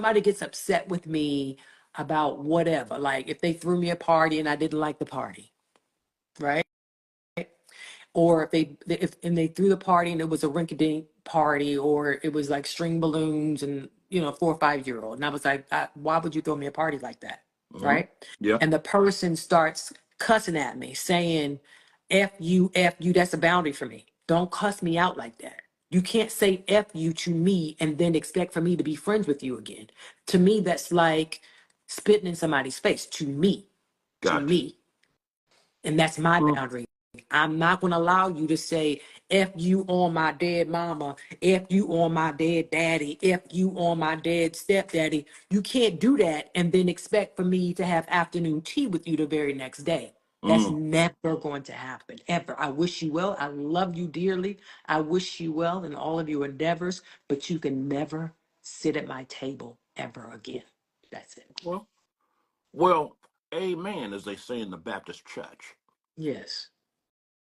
somebody gets upset with me about whatever, like if they threw me a party and I didn't like the party, right? Or if they threw the party and it was a rink-a-dink party, or it was like string balloons and 4 or 5 year old, and I was like, why would you throw me a party like that, right? Yeah. And the person starts cussing at me, saying, F you, that's a boundary for me. Don't cuss me out like that. You can't say F you to me and then expect for me to be friends with you again. To me, that's like spitting in somebody's face. To me, Gotcha. and that's my boundary. I'm not going to allow you to say F you on my dead mama, F you on my dead daddy, F you on my dead stepdaddy. You can't do that and then expect for me to have afternoon tea with you the very next day. That's never going to happen, ever. I wish you well. I love you dearly. I wish you well in all of your endeavors, but you can never sit at my table ever again. That's it. Well, amen, as they say in the Baptist church. Yes.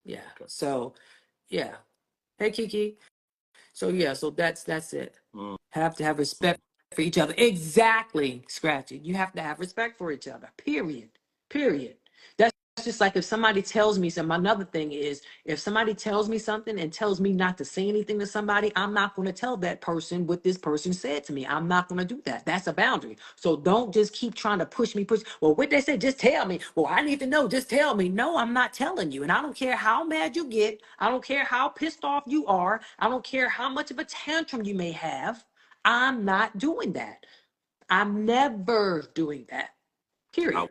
Yeah. Okay. So, yeah. Hey, Kiki. So yeah, so that's it. Have to have respect for each other. Exactly, Scratchy. You have to have respect for each other. Period. Period. That's just like if somebody tells me something. Another thing is if somebody tells me something and tells me not to say anything to somebody, I'm not going to tell that person what this person said to me. I'm not going to do that. That's a boundary. So don't just keep trying to push me. Well, what they say, just tell me. Well, I need to know. Just tell me. No, I'm not telling you. And I don't care how mad you get. I don't care how pissed off you are. I don't care how much of a tantrum you may have. I'm not doing that. I'm never doing that. Period.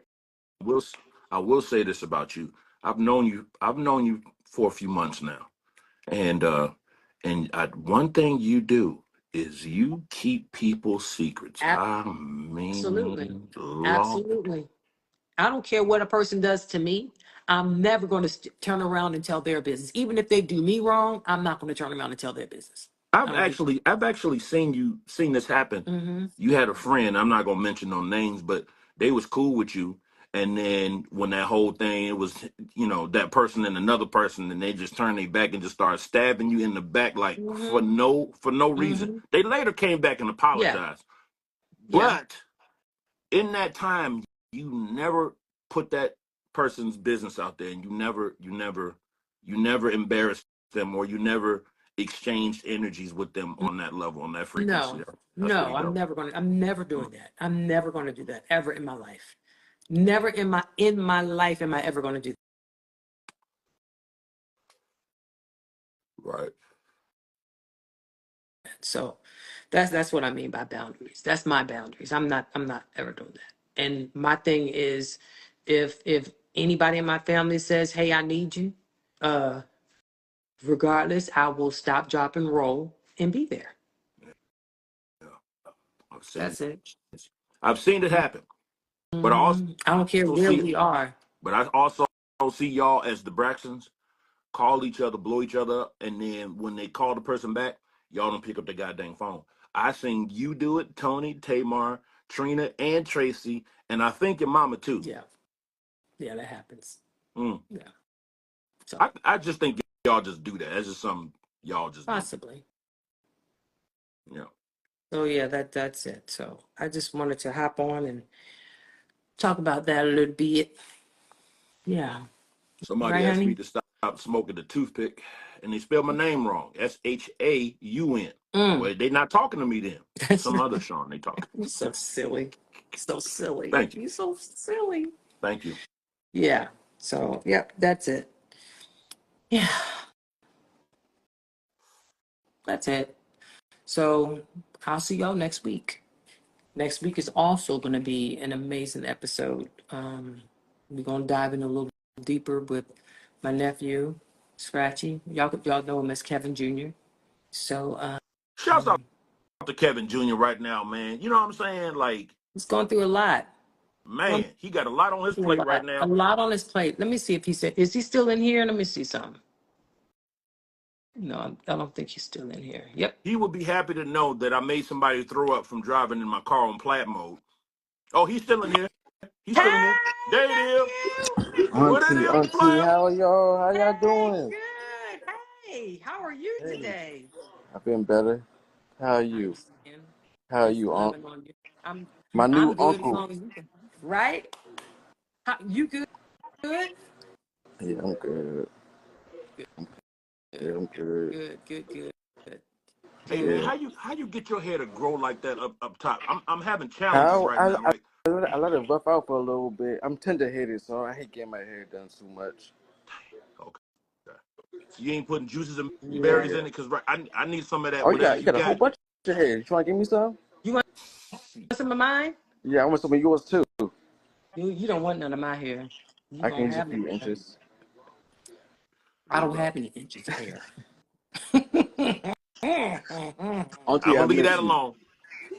will I will say this about you. I've known you for a few months now, and one thing you do is you keep people's secrets. I Absolutely. mean, Lord, Absolutely. I don't care what a person does to me. I'm never going to turn around and tell their business. Even if they do me wrong, I'm not going to turn around and tell their business. I don't do I've actually seen this happen. Mm-hmm. You had a friend. I'm not gonna mention no names, but they was cool with you. And then when that whole thing, it was that person and another person, and they just turned their back and just started stabbing you in the back like for Mm-hmm. no reason. Mm-hmm. They later came back and Yeah. apologized, Yeah. but in that time, you never put that person's business out there, and you never embarrassed them, or you never exchanged energies with them on that level, on that frequency. No. That's No, pretty dope. I'm never doing that. I'm never going to do that ever in my life. Never in my life am I ever going to do Right. that. So that's what I mean by boundaries. That's my boundaries. I'm not ever doing that. And my thing is if anybody in my family says, "Hey, I need you," uh regardless, I will stop, drop, and roll and be there. Yeah. I've seen That's it. I've seen it happen. But I also I don't care where see we are. but I also see y'all as the Braxtons call each other, blow each other up, and then when they call the person back, y'all don't pick up the goddamn phone. I seen you do it, Tony, Tamar, Trina, and Tracy, and I think your mama too. Yeah. Yeah, that happens. Mm. Yeah. So I just think y'all just do that. That's just something y'all just do. possibly. Yeah. So yeah, that's it. So I just wanted to hop on and talk about that a little bit. Yeah. Somebody Right, asked me honey? to stop smoking the toothpick, and they spelled my name wrong. Shaun. Well, they not talking to me then. That's Some other Sean they talking. you're so silly. So silly. Thank you. You're so silly. Thank you. Yeah. So yep, that's it. Yeah, that's it. So I'll see y'all next week. Next week is also going to be an amazing episode. We're going to dive in a little deeper with my nephew, Scratchy. Y'all know him as Kevin Jr. So Shouts out to Kevin Jr. right now, man. You know what I'm saying? Like, he's going through a lot. man, he got a lot on his A plate right lot. A now. lot on his plate. Let me see if he said, is he still in here? Let me see something. No, I don't think he's still in here. Yep. He would be happy to know that I made somebody throw up from driving in my car on plat mode. Oh, he's still in here. He's still in Hey, here. There it is. nephew. What it is, Auntie, player? how y'all? How y'all Hey, doing? good. Hey, how are you Hey, today? I've been better. How are I you? understand. How are Just you, Unc? loving on you. I'm My new I'm good as uncle. long as you can. Right? You good? Good? Yeah, I'm good. Good. Yeah, Good. I'm good. Good. Good. Good. Good. Hey man, Good. Yeah. how you get your hair to grow like that up top? I'm having challenges How right now. Like, I let it rough out for a little bit. I'm tender-headed, so I hate getting my hair done too much. okay, so you ain't putting juices and berries Yeah. in it, cause right, I need some of that. Oh, Whatever you you got a whole got. bunch of hair. You trying to give me some? You want some of mine? Yeah, I want some of yours too. You don't want none of my hair. You I can don't use a have few none. inches. I don't have any inches of hair. Auntie, I'm I gonna leave miss that you. alone.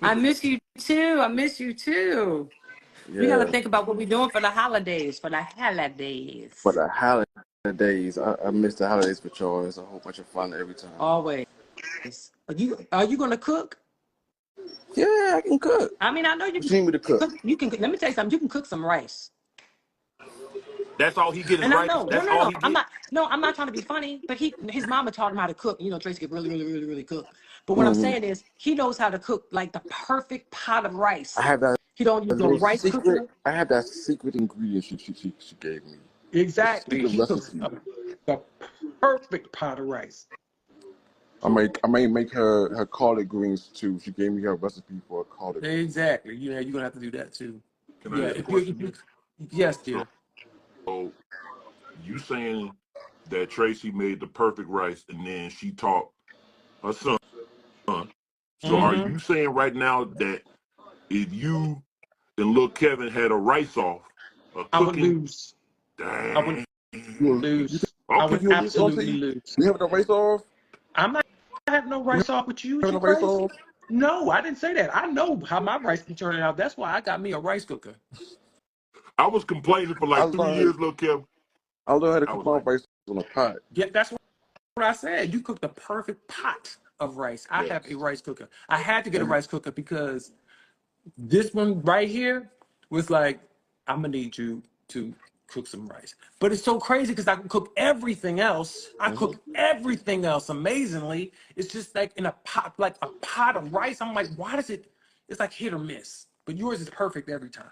I miss you too. I miss you too. We got to Yeah. think about what we're doing for the holidays. For the But holidays, the holidays, I miss the holidays with y'all. It's a whole bunch of fun every time. always. Are you gonna cook? Yeah, I can cook. I mean, I know you What can you need me to cook? cook. You can. Let me tell you something. You can cook some rice. That's all he get is And I rice. know. No, That's no, all no. he I'm get. not. No, I'm not trying to be funny. But his mama taught him how to cook. You know, Tracy could really, really, really, really cook. But what I'm Hmm. saying is, he knows how to cook like the perfect pot of I rice. have that He don't use a no little rice secret. cooker. I have that secret ingredient she gave me. The Exactly. secret He cooks recipe. the perfect pot of rice. So I may make her collard greens too. She gave me her recipe for collard greens. Exactly. You know, you're gonna have to do that too. can I Yeah. ask a If question? you yes, So dear. you saying that Tracy made the perfect rice and then she taught her son. So are Mm-hmm. you saying right now that if you and little Kevin had a rice off, a I would cooking, lose. I would dang. You lose. I Okay. would you absolutely auntie? lose. You having a race off? I'm not having no You rice off with you. Is having you a race crazy? off? No, I didn't say that. I know how my rice be turning out. That's why I got me a rice cooker. I was complaining for I like 3 years, learned little Kevin. I learned how to I cook was my like, rice on a pot. Yeah, that's what I said. You cook the perfect pot of rice. I have a Yes. rice cooker. I had to get a And rice cooker because this one right here was like, I'm gonna need you to cook some rice. But it's so crazy because I can cook everything else. I mhm. cook everything else amazingly. It's just like in a pot, like a pot of rice. I'm like, why does it? It's like hit or miss. But yours is perfect every time.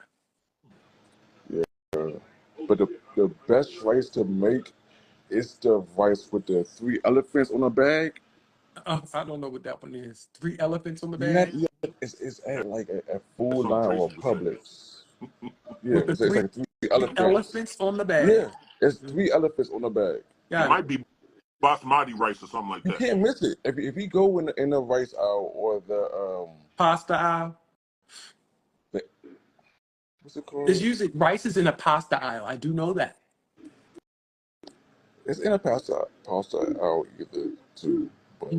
Yeah. But the best rice to make is the rice with the three elephants on the bag. I don't know what that one is. Three elephants on the You have, bag you have it's at like a that's full something line or Tracy would say. Publix. Yeah, with the it's three like three elephants. elephants on the Yeah, bag. it's Mhm. three elephants on the bag. It Got it. might be basmati rice or something like You that. can't miss it. If you go in the rice aisle or Pasta aisle. the what's it There's called? usually rice is in a pasta aisle. I do know that. It's in a pasta aisle either too. But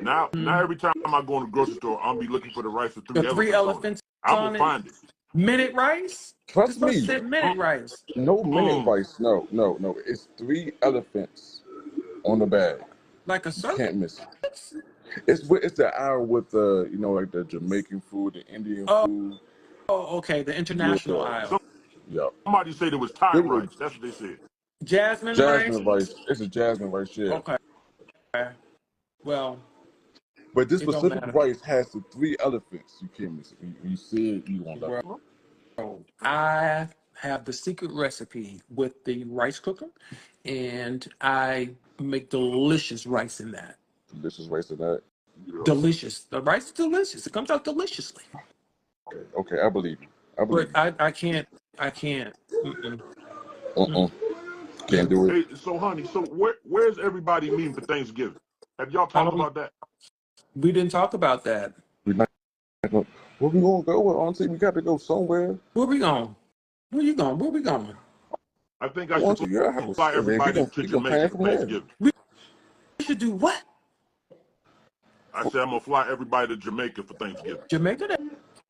Now every time I go in the grocery store, I'm be looking for the rice with The 3 three elephants on it. elephants I'm gonna on it. find it. Minute rice? This trust supposed to me, say minute rice. no minute Mm-mm. rice. No. It's three elephants on the bag. Like a You circus? can't miss it. It's the aisle with the like the Jamaican food, the Indian Oh, food. okay. The international Yeah, aisle. yeah. Somebody said it was Thai They were rice. That's what they said. Jasmine rice? jasmine rice. It's a jasmine rice, yeah. Okay. Well, But this it don't specific matter. rice has the three elephants. You can't miss it. When you see it, you won't love Bro, it. I have the secret recipe with the rice cooker, and I make delicious rice in that. Delicious rice in that. Yeah. Delicious. The rice is delicious. It comes out deliciously. Okay, I believe you. I But believe you. I can't. Mm-mm, Uh-uh. yeah. Can't do it. Hey, so honey, so where's everybody meeting for Thanksgiving? Have y'all I talked don't. about that? We didn't talk about that. We're not gonna, where we gonna go with auntie? We got to go somewhere. Where we going? Where you going? Where we going? I think I Going should to your house. fly And then everybody to we gonna plan Jamaica for from there. Thanksgiving. We should do what? I said I'm gonna fly everybody to Jamaica for Thanksgiving. Jamaica?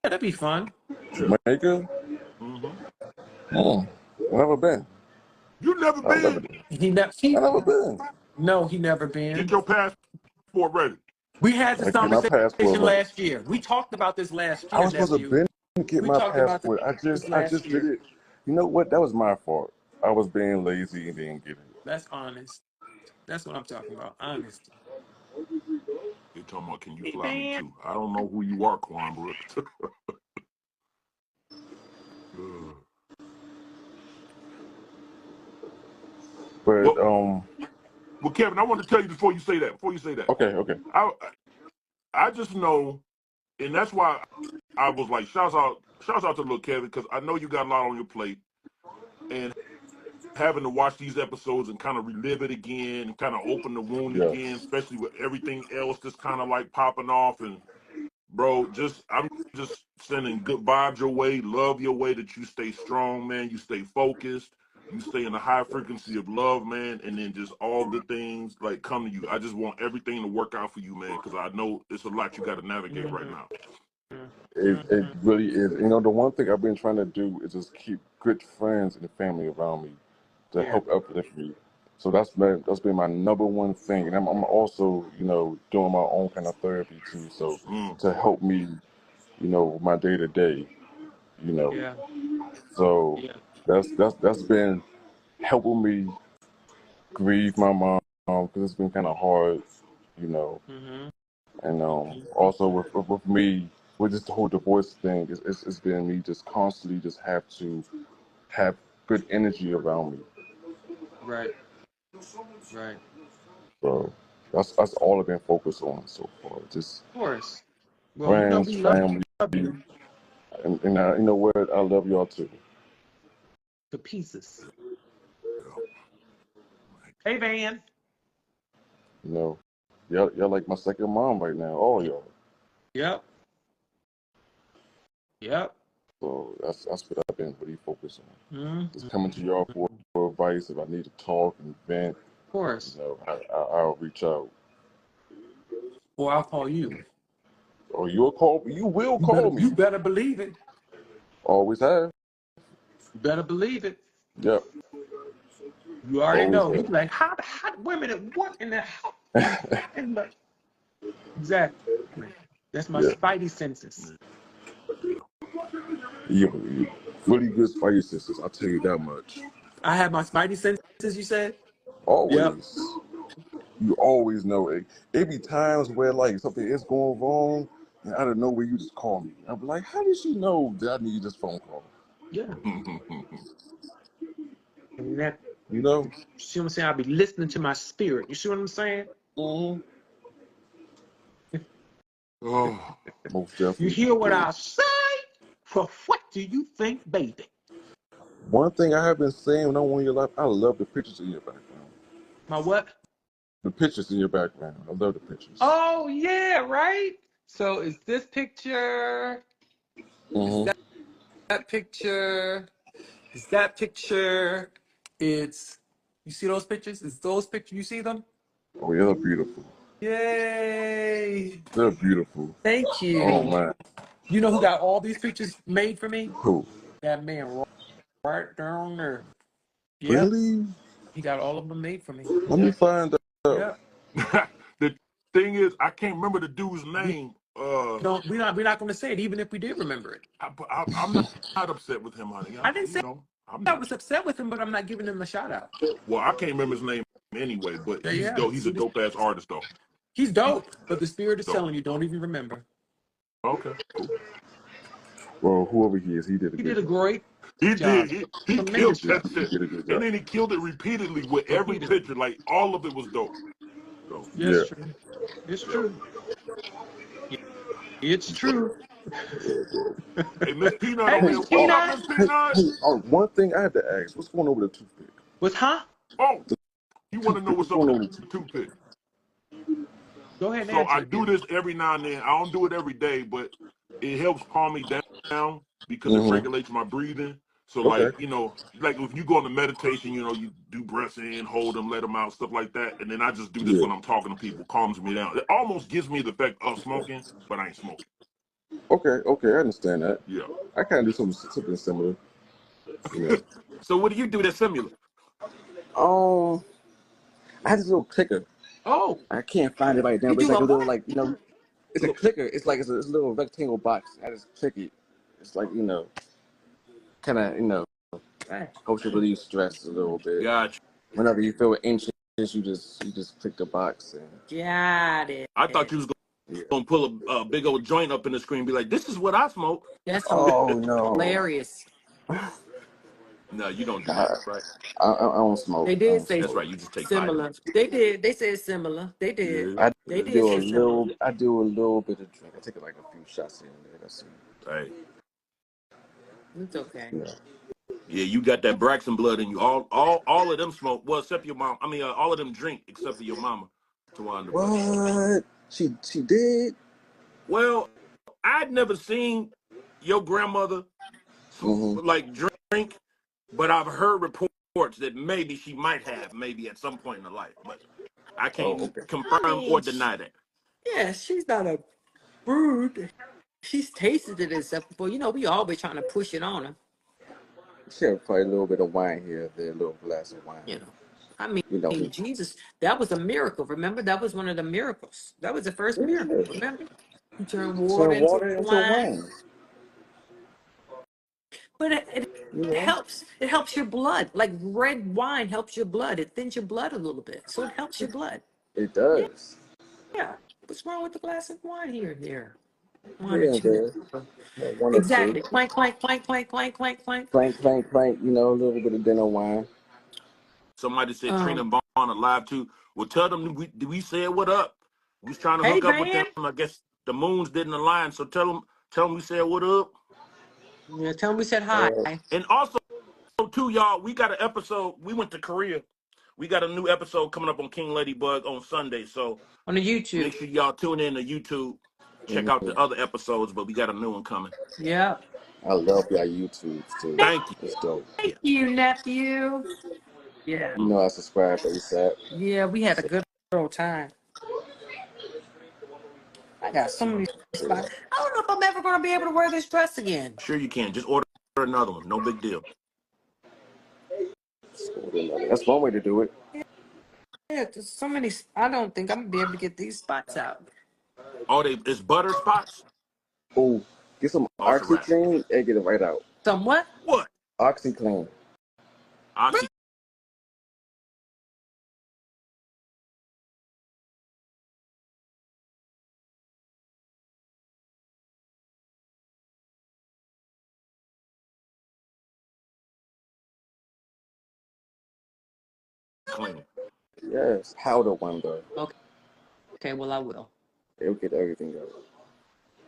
That'd be fun. Yeah. Jamaica? hmm Hmm. Never been. You never I've never been? been. He never. I never been. No, he never Get been. your passport ready. We had this I get my conversation passport ready. last year. We talked about this last I year, was supposed to nephew. been get We my talked about passport. this I last just did year. it. You know what? That was my fault. I was being lazy and didn't get it. That's honest. That's what I'm talking about. Honesty. They talking about, can you Hey, fly me man. too? I don't know who you are, Quan Brooks. But well, Kevin, I want to tell you before you say that. okay. I just know, and that's why I was like, shouts out to little Kevin, because I know you got a lot on your plate, and having to watch these episodes and kind of relive it again and kind of open the wound Yes. again, especially with everything else just kind of like popping off. And bro, I'm just sending good vibes your way, love your way, that you stay strong, man. You stay focused. You stay in the high frequency of love, man, and then just all good things like come to you. I just want everything to work out for you, man, because I know it's a lot you got to navigate right now. It really is. You know, the one thing I've been trying to do is just keep good friends and family around me to Yeah. help uplift me. So that's been my number one thing, and I'm also, you know, doing my own kind of therapy too. So to help me, you know, my day to day, you know. Yeah. So Yeah. that's been helping me grieve my mom because it's been kind of hard, you know. Mm-hmm. And also with me with this whole divorce thing, it's been me just constantly just have to have good energy around me. Right. Right. So that's all I've been focused on so far. Just Of course. Well, you know friends, we love family, you and you know what? I love y'all too. to pieces. Yeah. Hey, Van. You know, y'all like my second mom right now, all y'all. Yep. Yep. So that's what I've been really focused on. Mm-hmm. Just coming to y'all for advice if I need to talk and vent. Of course. You know, I'll reach out. Or I'll call you. Or you'll call me. You will You better call me. you better believe it. Always have. You better believe it. Yep. You already Always know. You be have. like, how women at what in the how in the exactly. That's my Yeah. spidey senses. You really good spicy sisters. I'll tell you that much. I have my spidey senses, you said? Yep. Always. You always know it. It be times where like something is going wrong, and out of nowhere you just call me. I'm like, how did she know that I need this phone call? Yeah. And that, You know? see what I'm saying? I'll be listening to my spirit. You see what I'm saying? Mm-hmm. Oh, Most You definitely hear what do. I say? Well, what do you think, baby? One thing I have been saying when I'm on your life, I love the pictures in your background. My what? The pictures in your background. I love the pictures. Oh, yeah, right? So is this picture, is Mm-hmm. that picture, is that picture, it's, you see those pictures? It's those pictures, you see them? Oh yeah, they're beautiful. Yay! They're beautiful. Thank Oh you. man. You know who got all these pictures made for me? Who? That man right down there. Yep. Really? He got all of them made for me. Let me find out. Yep. the thing is, I can't remember the dude's We name. don't. We're not going to say it, even if we did remember it. I'm not upset with him, honey. I didn't say I'm I not. was upset with him, but I'm not giving him a shout out. Well, I can't remember his name anyway, but There you he's have dope. it. He's a See this? dope ass artist, though. He's dope, but the spirit is Dope. telling you don't even remember. Okay, cool. Well, whoever he is, he did a He did good a job. great He job, did. He killed tremendous He, job, that he shit, did a good and job. then he killed it repeatedly with every repeatedly. picture. Like all of it was dope. So, Yes, Yeah. true. It's yep. true. It's true. Hey, Miss Peanut Hey, on Hey, Miss there. What's up, Peanut. Miss Peanut? one thing I had to ask. What's going on with the toothpick? What's huh? Oh, you want to know Toothpick. what's What's up going with on with the the toothpick? toothpick? Go ahead and So answer I it do then. this every now and then. I don't do it every day, but it helps calm me down because it Mm-hmm. regulates my breathing. So Okay. like, like if you go into meditation, you do breaths in, hold them, let them out, stuff like that. And then I just do this Yeah. when I'm talking to people, calms me down. It almost gives me the effect of smoking, but I ain't smoking. Okay. Okay. I understand that. Yeah. I kind of do something similar. You know. So what do you do that's similar? Um, I had this little clicker. Oh, I can't find it right now, you but it's do like a a little, what? like, you know, it's a clicker. It's like it's a little rectangle box. I just click it. It's like, you know, kind of, you know, Hey, helps you relieve stress a little bit. Gotcha. Whenever you feel anxious, you just click the box and got it. I thought you was Yeah. Gonna pull a big old joint up in the screen and be like, this is what I smoke. That's Oh no. hilarious. No, you don't do I, that, right? I don't smoke. They I did don't say That's smoke. right. You just take similar. vitamins. They did. They said similar. They did. Yeah. I They did do a say similar. little. I do a little bit of drink. I take like a few shots here and there. That's it. Right. It's okay. Yeah. Yeah, you got that Braxton blood in you. All of them smoke. Well, except your mom. I mean, all of them drink except for your mama, Towanda. But What? She did? well, I'd never seen your grandmother Mm-hmm. like drink, but I've heard reports that maybe she might have, maybe at some point in her life. But I Oh, can't okay. I confirm or mean, deny that. yeah, she's not a prude. She's tasted it and stuff before. You know, we always trying to push it on her. She had probably a little bit of wine here, there, a little glass of wine. You know, I mean, You know me. Jesus, that was a miracle. Remember, that was one of the miracles. That was the first miracle. Yeah. Remember, you turn water Turn into water into wine. wine. But it You know? helps. It helps your blood. Like red wine helps your blood. It thins your blood a little bit, so it helps your blood. It Yeah, does. yeah. What's wrong with a glass of wine here and there? One or Here and two. there. Yeah, one or two. Exactly. Clank, clank, clank, clank, clank, clank, clank. Clank, clank, clank. You know, a little bit of dinner wine. Somebody said Trina Um. and Vaughn alive too. Well, tell them we said what up. We was trying to Hey, hook up with them. man. I guess the moons didn't align. So tell them we said what up. Yeah. Tell him we said hi Uh, And also too, y'all, we got an episode. We went to Korea. We got a new episode coming up on King Ladybug on Sunday. So on the YouTube. make sure y'all tune in to YouTube. Check out mhm. the other episodes, but we got a new one coming. Yeah. I love y'all YouTubes too. Thank you. It's dope. Thank you, nephew. Yeah. You know I subscribe ASAP. Yeah. We had a good old time. I got so many spots. I don't know if I'm ever going to be able to wear this dress again. Sure you can. Just order another one. No big deal. That's one way to do it. Yeah, there's so many. I don't think I'm gonna be able to get these spots out. Oh, it's butter spots. Oh, get some Oh, it's a wrap. OxyClean and get it right out. Somewhat. What? OxyClean. Oxy clean. Yes, powder one though. Okay. Okay. Well, I will. It'll get everything out.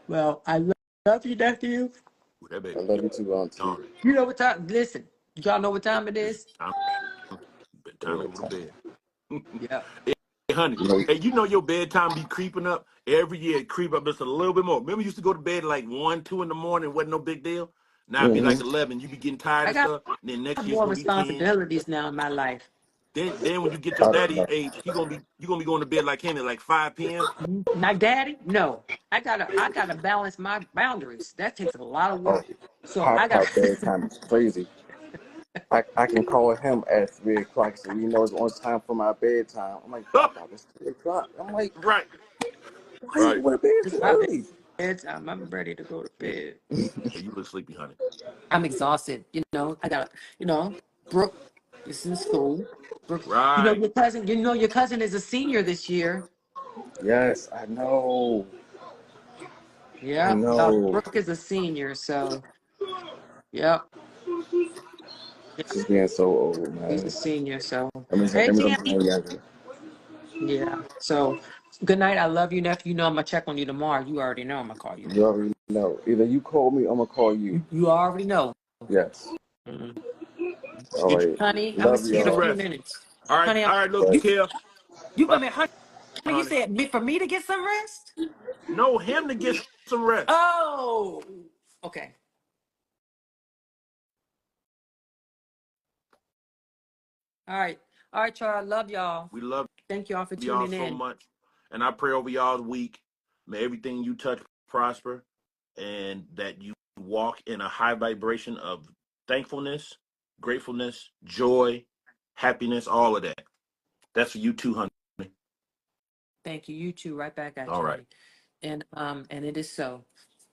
Well, I love you, nephew. Ooh, that I baby love get you too, Auntie. done. You know what time? Listen, y'all know what time it is? Time, time to go to bed. Yeah. Hey, honey, You know, hey, you know your bedtime be creeping up every year. It creep up just a little bit more. Remember, you used to go to bed like 1, 2 in the morning. Wasn't no big deal. Now it'd be like mm-hmm. 11. You be getting tired I of got stuff. And then next year it's more gonna be 10. responsibilities now in my life. Then when you get your I don't daddy know. age, you gonna be going to bed like him at like 5 p.m. My daddy? No. I gotta balance my boundaries. That takes a lot of Oh, work. So I got Pop bedtime is crazy. I can call him at 3 o'clock, so he knows when it's time for my bedtime. I'm like, Pop, it's 3 o'clock. I'm like, Right, why you right. going to bed it's so my early? bedtime. I'm ready to go to bed. Hey, you look sleepy, honey. I'm exhausted. I got, Brooke is in school. Brooke, Right. your cousin is a senior this year. Yes, I know. I Yeah, know. Brooke is a senior, so yep, She's getting so old, he's a man. senior. So That hey, means I'm Tammy. getting younger. Yeah. So good night. I love you, nephew. You know I'm gonna check on you tomorrow. You already know I'm gonna call you. You already know. Either you call me, I'm gonna call you. You already know. Yes. Mhm. All Get right. Honey, I'm gonna Love see you get in a your y'all. few rest. minutes. All right, Honey, all right. Look, Bye. you care. I Bye, mean, honey, you honey. said for me to get some rest. No, him to get some rest. Oh, okay. All right, y'all. Love y'all. We love Thank y'all for y'all tuning so in. much. And I pray over y'all's week. May everything you touch prosper and that you walk in a high vibration of thankfulness, gratefulness, joy, happiness, all of that. That's for you too, honey. Thank you. You too. Right back at All you, right. honey. And it is so.